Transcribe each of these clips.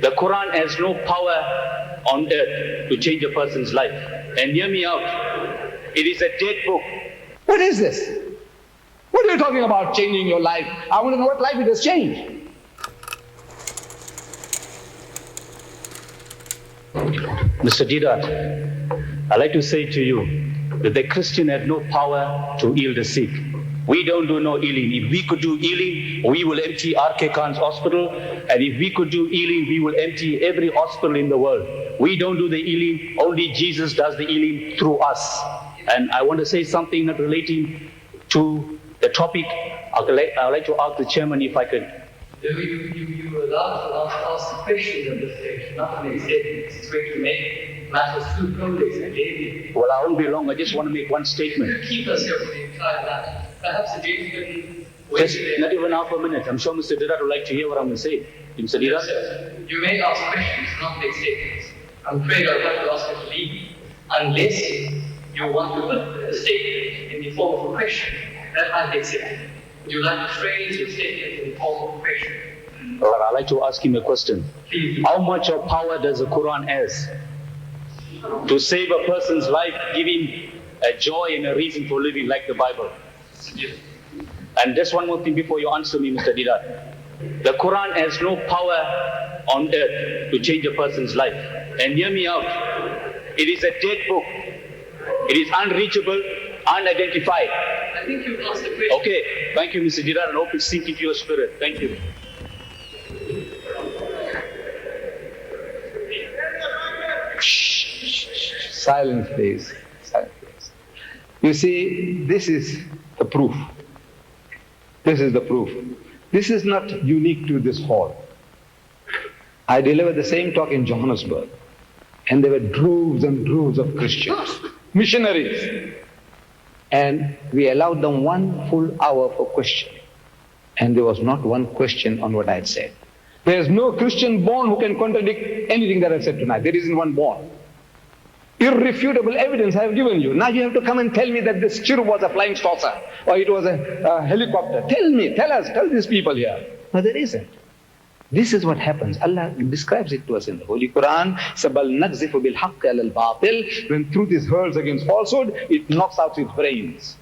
The Quran has no power on earth to change a person's life. And hear me out, it is a dead book. What is this? What are you talking about changing your life? I want to know what life it has changed. Mr. Deedat, I'd like to say to you that the Christian had no power to heal the sick. We don't do no healing. If we could do healing, we will empty R.K. Khan's hospital. And if we could do healing, we will empty every hospital in the world. We don't do the healing. Only Jesus does the healing through us. And I want to say something not relating to the topic. I'd like to ask the chairman if I could. You were allowed to ask questions at this stage, not to make statements. It's going to make matters too complex and daily. Well, I won't be long. I just want to make one statement. Keep us here for the entire matter. Perhaps the day can wait. Just not even half a minute. I'm sure Mr. Deedat would like to hear what I'm going to say. Mr. Deedat? Yes, you may ask questions, not make statements. I'm afraid I'll have to ask you to leave unless you want to put a statement in the form of a question. That I'll accept. Would you like to phrase your statement in the form of a question? Well, I'd like to ask him a question. Please. How much of power does the Quran has to save a person's life, give him a joy and a reason for living like the Bible? And just one more thing before you answer me, Mr. Deedat. The Quran has no power on earth to change a person's life. And hear me out. It is a dead book. It is unreachable, unidentified. I think you've asked the question. Okay. Thank you, Mr. Deedat, and hope it's sinking to your spirit. Thank you. Silence, please. Silence, please. You see, this is the proof. This is the proof. This is not unique to this hall. I delivered the same talk in Johannesburg, and there were droves and droves of Christians, missionaries. And we allowed them 1 full hour for questioning. And there was not one question on what I had said. There is no Christian born who can contradict anything that I said tonight. There isn't one born. Irrefutable evidence I have given you. Now you have to come and tell me that this chirp was a flying saucer or it was a helicopter. Tell me, tell us, tell these people here. No, there isn't. This is what happens. Allah describes it to us in the Holy Quran. Sabal naqzifu bil haqq al batil. When truth is hurled against falsehood, it knocks out its brains.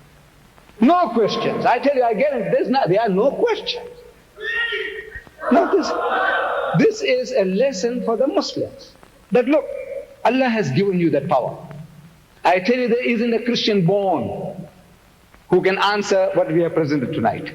No questions. I tell you, I guarantee there are no questions. Now this is a lesson for the Muslims. That look, Allah has given you that power. I tell you, there isn't a Christian born who can answer what we have presented tonight.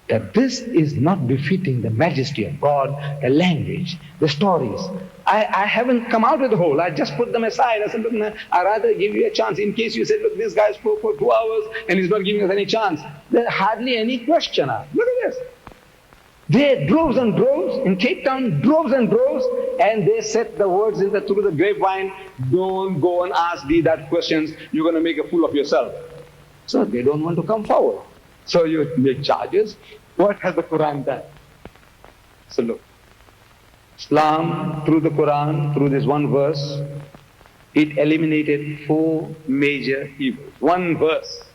That this is not befitting the majesty of God, the language, the stories. I haven't come out with the whole. I just put them aside. I said, look, I'd rather give you a chance in case you said, look, this guy spoke for 2 hours and he's not giving us any chance. There's hardly any questioner. Look at this. There droves and droves, in Cape Town, droves and droves, and they set the words through the grapevine, don't go and ask Deedat questions, you're going to make a fool of yourself. So they don't want to come forward. So you make charges. What has the Quran done? So look, Islam, through the Quran, through this one verse, it eliminated 4 major evils. One verse.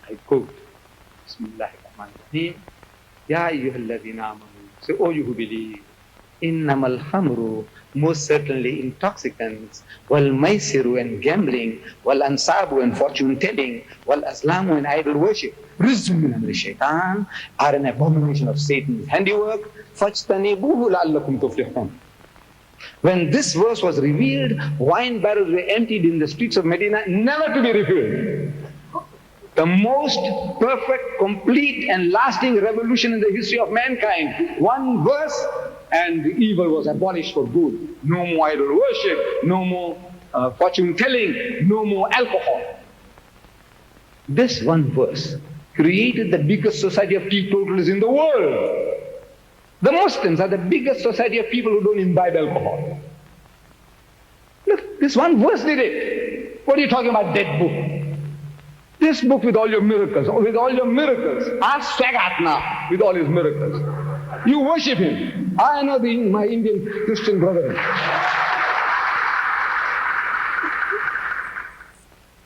I quote, Bismillahirrahmanirrahim. Ya ayyuhalladhina amanu. So, oh, you who believe, innamal khamru, most certainly intoxicants, wal maisiru and gambling, wal ansabu and fortune telling, wal aslamu and idol worship, rizqun min amri shaitan, are an abomination of Satan's handiwork. Fajtanibuhu la'allakum tuflihun. When this verse was revealed, wine barrels were emptied in the streets of Medina, never to be refilled. The most perfect, complete and lasting revolution in the history of mankind. One verse and the evil was abolished for good. No more idol worship, no more fortune telling, no more alcohol. This one verse created the biggest society of teetotalers in the world. The Muslims are the biggest society of people who don't imbibe alcohol. Look, this one verse did it. What are you talking about, dead book? This book with all your miracles, ask Syeikh now with all his miracles. You worship him. I know my Indian Christian brethren.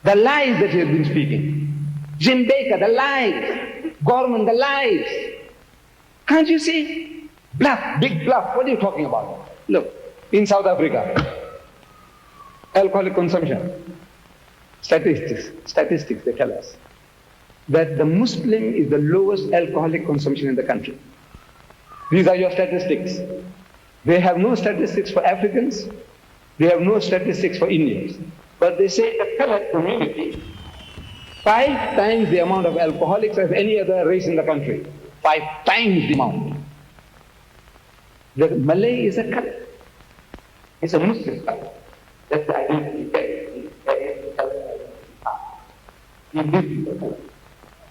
The lies that he has been speaking. Jim Baker, the lies. Gorman, the lies. Can't you see? Bluff, big bluff. What are you talking about? Look, in South Africa, alcoholic consumption, statistics, they tell us that the Muslim is the lowest alcoholic consumption in the country. These are your statistics. They have no statistics for Africans. They have no statistics for Indians. But they say the colored community, 5 times the amount of alcoholics as any other race in the country. 5 times the amount. The Malay is a color. It's a Muslim color. That's the identity.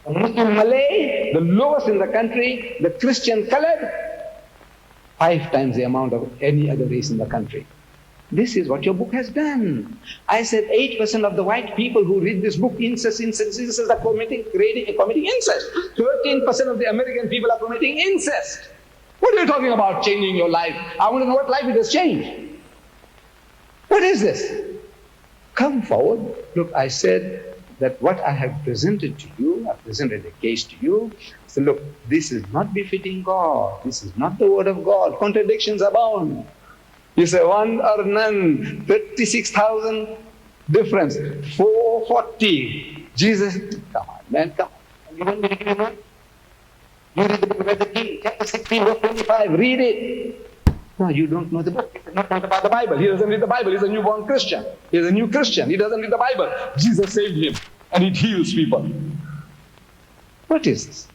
The Muslim Malay, the lowest in the country, the Christian colored, 5 times the amount of any other race in the country. This is what your book has done. I said 8% of the white people who read this book incest are committing incest. 13% of the American people are committing incest. What are you talking about changing your life? I want to know what life it has changed. What is this? Come forward. Look, I said that what I have presented to you, I presented a case to you. So look, this is not befitting God. This is not the word of God. Contradictions abound. You say one or none, 36,000 difference, 440. Jesus, come on, man, come on. You don't believe in one? You read the book of Ezekiel, chapter 16, verse 25, read it. No, you don't know the book. It's not about the Bible. He doesn't read the Bible. He's a newborn Christian. He's a new Christian. He doesn't read the Bible. Jesus saved him, and it heals people. What is this?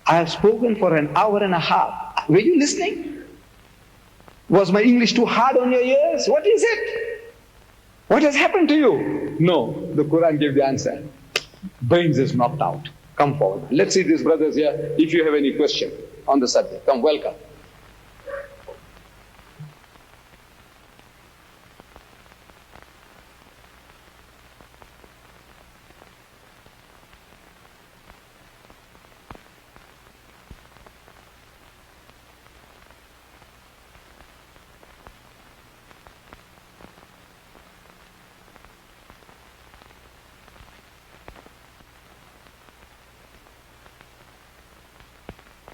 I have spoken for an hour and a half. Were you listening? Was my English too hard on your ears? What is it? What has happened to you? No, the Quran gave the answer. Brains is knocked out. Come forward. Let's see these brothers here. If you have any question on the subject, come, welcome.